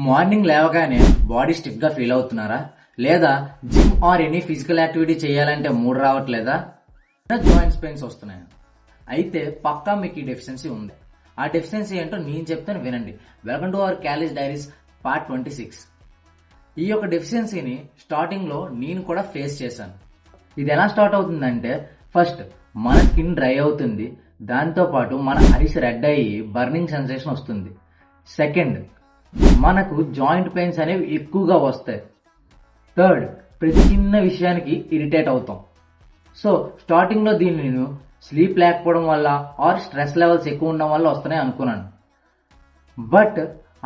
Morning లేవగానే body stiff గా feel అవుతున్నారా? లేదా gym or any physical activity చేయాలంటే మూడ్ రావట్లేదా? జాయింట్స్ పెయిన్స్ వస్తున్నాయి. అయితే పక్కా మీకు ఈ డెఫిషియన్సీ ఉంది. ఆ డెఫిషియన్సీ ఏంటో నేను చెప్తాను, వినండి. Welcome to our college diaries part 26. ఈ యొక్క డెఫిషియన్సీని స్టార్టింగ్ లో నేను కూడా ఫేస్ చేశాను. ఇది ఎలా స్టార్ట్ అవుతుందంటే, ఫస్ట్ మన స్కిన్ డ్రై అవుతుంది, దాంతో పాటు మన ఐస్ రెడ్ అయ్యి బర్నింగ్ సెన్సేషన్ వస్తుంది. సెకండ్, మనకు జాయింట్ పెయిన్స్ అనేవి ఎక్కువగా వస్తాయి. థర్డ్, ప్రతి చిన్న విషయానికి ఇరిటేట్ అవుతాం. సో స్టార్టింగ్ లో దీన్ని నేను స్లీప్ లేకపోవడం వల్ల ఆర్ స్ట్రెస్ లెవెల్స్ ఎక్కువ ఉండడం వల్ల వస్తున్నాయి అనుకున్నాను. బట్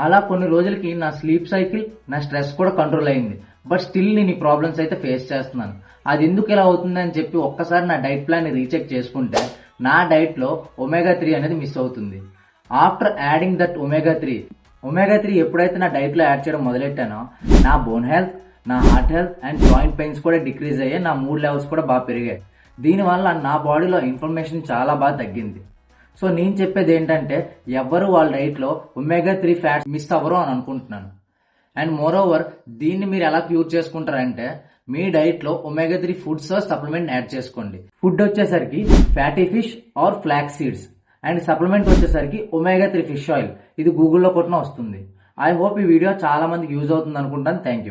అలా కొన్ని రోజులకి నా స్లీప్ సైకిల్, నా స్ట్రెస్ కూడా కంట్రోల్ అయింది. బట్ స్టిల్ నేను ఈ ప్రాబ్లమ్స్ అయితే ఫేస్ చేస్తున్నాను. అది ఎందుకు ఇలా అవుతుందని చెప్పి ఒక్కసారి నా డైట్ ప్లాన్ ని రీచెక్ చేసుకుంటే, నా డైట్ లో ఒమేగా 3 అనేది మిస్ అవుతుంది. ఆఫ్టర్ యాడింగ్ దట్ ఒమేగా 3 ఎప్పుడైతే నా డైట్ లో యాడ్ చేయడం మొదలెట్టానో, నా బోన్ హెల్త్, నా heart health and joint pains కూడా డిక్రీజ్ అయ్యాయి. నా మూడ్ లెవెల్స్ కూడా బాగా పెరిగాయి. దీనివల్ల నా బాడీలో ఇన్ఫ్లమేషన్ చాలా బాగా తగ్గింది. సో నేను చెప్పేది ఏంటంటే, ఎవ్వరు వాళ్ళ డైట్ లో ఒమేగా 3 ఫ్యాట్స్ మిస్ అవ్వరు అని అనుకుంటున్నాను. అండ్ మోర్ ఓవర్, దీన్ని మీరు ఎలా క్యూర్ చేసుకుంటారంటే, మీ డైట్ లో ఒమేగా 3 ఫుడ్స్ సప్లిమెంట్ యాడ్ చేసుకోండి. ఫుడ్ వచ్చేసరికి fatty fish or flax seeds, and supplement వచ్చేసరికి ఒమేగా 3 ఫిష్ ఆయిల్. ఇది గూగుల్లో కొట్టినా వస్తుంది. ఐ హోప్ ఈ వీడియో చాలా మందికి యూజ్ అవుతుంది అనుకుంటాను. Thank you.